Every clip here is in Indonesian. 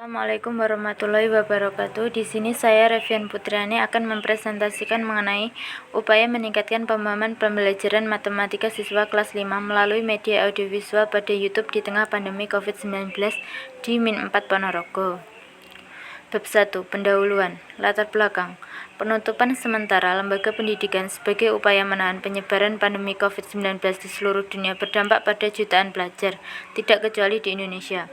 Assalamualaikum warahmatullahi wabarakatuh. Di sini saya Revian Putriani akan mempresentasikan mengenai upaya meningkatkan pemahaman pembelajaran matematika siswa kelas 5 melalui media audiovisual pada YouTube di tengah pandemi COVID-19 di Min 4 Ponorogo. Bab 1. Pendahuluan. Latar belakang. Penutupan sementara lembaga pendidikan sebagai upaya menahan penyebaran pandemi COVID-19 di seluruh dunia berdampak pada jutaan pelajar, tidak kecuali di Indonesia.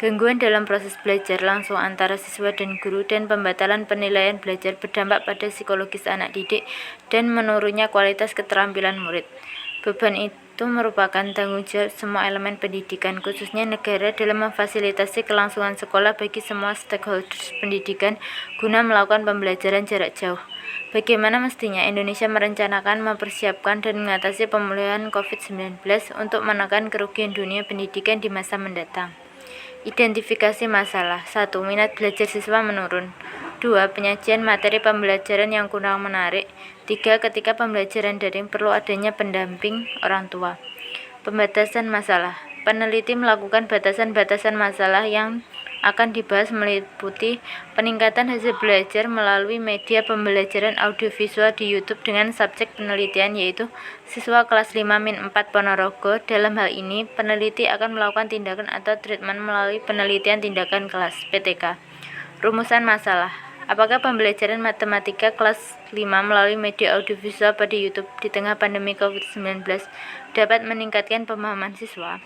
Gangguan dalam proses belajar langsung antara siswa dan guru dan pembatalan penilaian belajar berdampak pada psikologis anak didik dan menurunnya kualitas keterampilan murid. Beban itu merupakan tanggung jawab semua elemen pendidikan, khususnya negara, dalam memfasilitasi kelangsungan sekolah bagi semua stakeholders pendidikan guna melakukan pembelajaran jarak jauh. Bagaimana mestinya Indonesia merencanakan, mempersiapkan, dan mengatasi pemulihan COVID-19 untuk menekan kerugian dunia pendidikan di masa mendatang. Identifikasi masalah. 1. Minat belajar siswa menurun. 2. Penyajian materi pembelajaran yang kurang menarik. 3. Ketika pembelajaran daring perlu adanya pendamping orang tua. Pembatasan masalah. Peneliti melakukan batasan-batasan masalah yang akan dibahas meliputi peningkatan hasil belajar melalui media pembelajaran audiovisual di YouTube dengan subjek penelitian yaitu siswa kelas 5 Min 4 Ponorogo. Dalam hal ini, peneliti akan melakukan tindakan atau treatment melalui penelitian tindakan kelas (PTK). Rumusan masalah. Apakah pembelajaran matematika kelas 5 melalui media audiovisual pada YouTube di tengah pandemi COVID-19 dapat meningkatkan pemahaman siswa?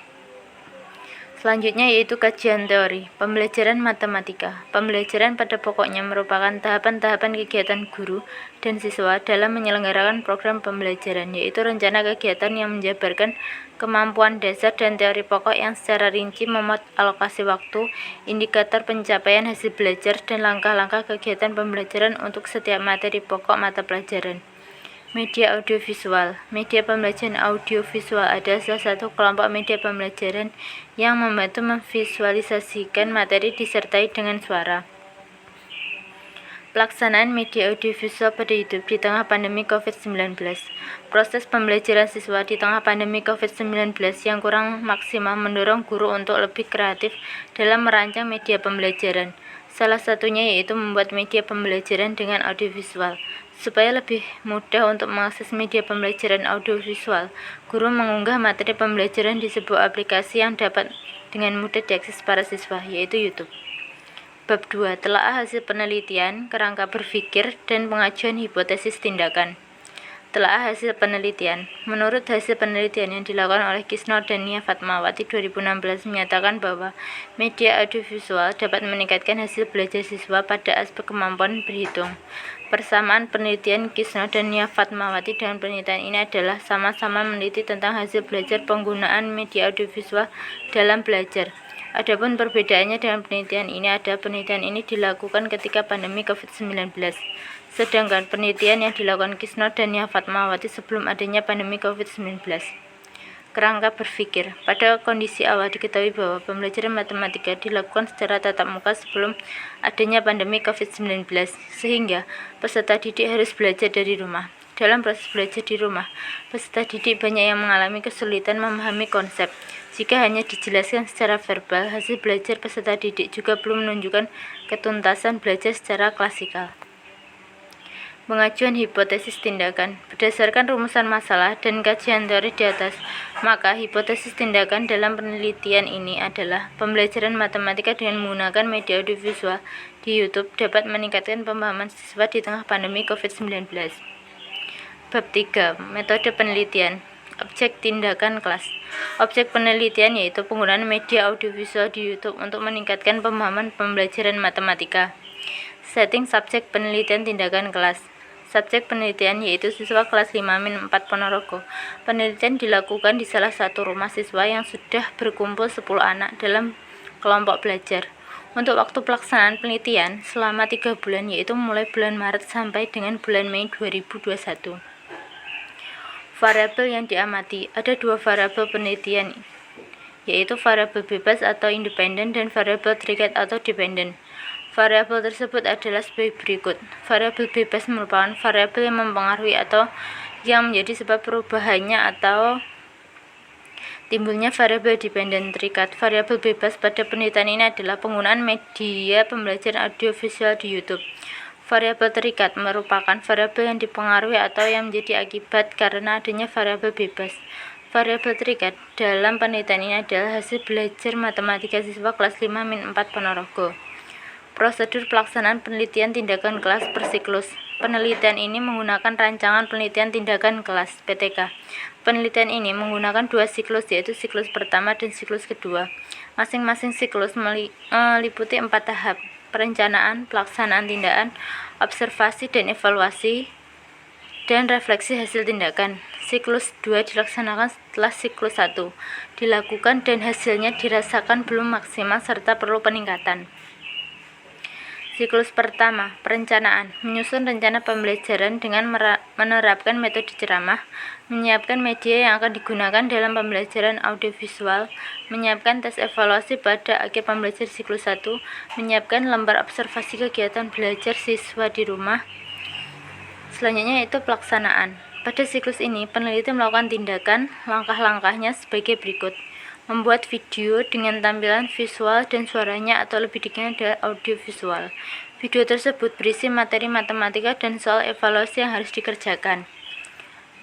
Selanjutnya yaitu kajian teori. Pembelajaran matematika. Pembelajaran pada pokoknya merupakan tahapan-tahapan kegiatan guru dan siswa dalam menyelenggarakan program pembelajaran, yaitu rencana kegiatan yang menjabarkan kemampuan dasar dan teori pokok yang secara rinci memuat alokasi waktu, indikator pencapaian hasil belajar, dan langkah-langkah kegiatan pembelajaran untuk setiap materi pokok mata pelajaran. Media audiovisual. Media pembelajaran audiovisual adalah salah satu kelompok media pembelajaran yang membantu memvisualisasikan materi disertai dengan suara. Pelaksanaan media audiovisual pada YouTube di tengah pandemi COVID-19. Proses pembelajaran siswa di tengah pandemi COVID-19 yang kurang maksimal mendorong guru untuk lebih kreatif dalam merancang media pembelajaran. Salah satunya yaitu membuat media pembelajaran dengan audiovisual. Supaya lebih mudah untuk mengakses media pembelajaran audiovisual, guru mengunggah materi pembelajaran di sebuah aplikasi yang dapat dengan mudah diakses para siswa, yaitu YouTube. Bab 2. Telaah hasil penelitian, kerangka berpikir, dan pengajuan hipotesis tindakan. Telaah hasil penelitian. Menurut hasil penelitian yang dilakukan oleh Kisno dan Nia Fatmawati 2016 menyatakan bahwa media audiovisual dapat meningkatkan hasil belajar siswa pada aspek kemampuan berhitung. Persamaan penelitian Kisno dan Nia Fatmawati dengan penelitian ini adalah sama-sama meneliti tentang hasil belajar penggunaan media audiovisual dalam belajar. Adapun perbedaannya dengan penelitian ini adalah penelitian ini dilakukan ketika pandemi COVID-19. Sedangkan penelitian yang dilakukan Kisno dan Nia Fatmawati sebelum adanya pandemi COVID-19. Kerangka berpikir. Pada kondisi awal diketahui bahwa pembelajaran matematika dilakukan secara tatap muka sebelum adanya pandemi COVID-19, sehingga peserta didik harus belajar dari rumah. Dalam proses belajar di rumah, peserta didik banyak yang mengalami kesulitan memahami konsep. Jika hanya dijelaskan secara verbal, hasil belajar peserta didik juga belum menunjukkan ketuntasan belajar secara klasikal. Pengajuan hipotesis tindakan. Berdasarkan rumusan masalah dan kajian teori di atas, maka hipotesis tindakan dalam penelitian ini adalah pembelajaran matematika dengan menggunakan media audiovisual di YouTube dapat meningkatkan pemahaman siswa di tengah pandemi COVID-19. Bab 3. Metode penelitian. Objek tindakan kelas. Objek penelitian yaitu penggunaan media audiovisual di YouTube untuk meningkatkan pemahaman pembelajaran matematika. Setting subjek penelitian tindakan kelas. Subjek penelitian yaitu siswa kelas 5 Min 4 Ponorogo. Penelitian dilakukan di salah satu rumah siswa yang sudah berkumpul 10 anak dalam kelompok belajar. Untuk waktu pelaksanaan penelitian selama 3 bulan yaitu mulai bulan Maret sampai dengan bulan Mei 2021. Variabel yang diamati. Ada 2 variabel penelitian, yaitu variabel bebas atau independen dan variabel terikat atau dependen. Variabel tersebut adalah sebagai berikut. Variabel bebas merupakan variabel yang mempengaruhi atau yang menjadi sebab perubahannya atau Timbulnya variabel dependent terikat. Variabel bebas pada penelitian ini adalah penggunaan media pembelajaran audiovisual di YouTube. Variabel terikat merupakan variabel yang dipengaruhi atau yang menjadi akibat karena adanya variabel bebas. Variabel terikat dalam penelitian ini adalah hasil belajar matematika siswa kelas 5-4 Ponorogo. Prosedur pelaksanaan penelitian tindakan kelas per siklus. Penelitian ini menggunakan rancangan penelitian tindakan kelas (PTK). Penelitian ini menggunakan 2 siklus, yaitu siklus pertama dan siklus kedua. Masing-masing siklus meliputi 4 tahap: perencanaan, pelaksanaan tindakan, observasi dan evaluasi, dan refleksi hasil tindakan. Siklus 2 dilaksanakan setelah siklus 1 dilakukan dan hasilnya dirasakan belum maksimal serta perlu peningkatan. Siklus pertama, perencanaan, menyusun rencana pembelajaran dengan menerapkan metode ceramah, menyiapkan media yang akan digunakan dalam pembelajaran audiovisual, menyiapkan tes evaluasi pada akhir pembelajaran siklus 1, menyiapkan lembar observasi kegiatan belajar siswa di rumah. Selanjutnya yaitu pelaksanaan. Pada siklus ini, peneliti melakukan tindakan, langkah-langkahnya sebagai berikut. Membuat video dengan tampilan visual dan suaranya atau lebih dikenal adalah audiovisual. Video tersebut berisi materi matematika dan soal evaluasi yang harus dikerjakan.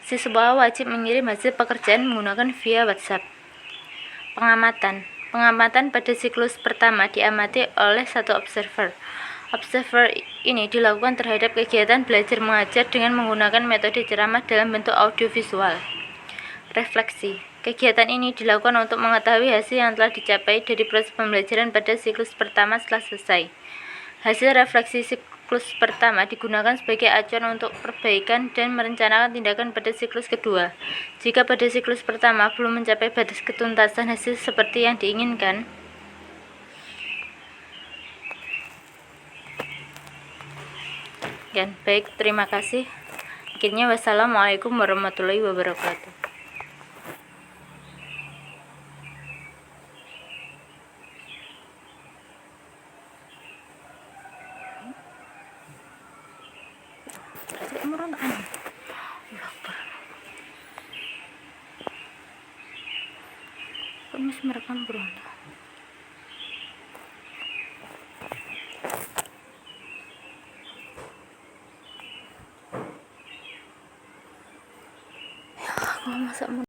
Siswa wajib mengirim hasil pekerjaan menggunakan via WhatsApp. Pengamatan. Pengamatan pada siklus pertama diamati oleh satu observer. Observer ini dilakukan terhadap kegiatan belajar mengajar dengan menggunakan metode ceramah dalam bentuk audiovisual. Refleksi. Kegiatan ini dilakukan untuk mengetahui hasil yang telah dicapai dari proses pembelajaran pada siklus pertama setelah selesai. Hasil refleksi siklus pertama digunakan sebagai acuan untuk perbaikan dan merencanakan tindakan pada siklus kedua. Jika pada siklus pertama belum mencapai batas ketuntasan hasil seperti yang diinginkan, baik, terima kasih. Akhirnya, wassalamualaikum warahmatullahi wabarakatuh. Masih merekam bro. Ya, aku masak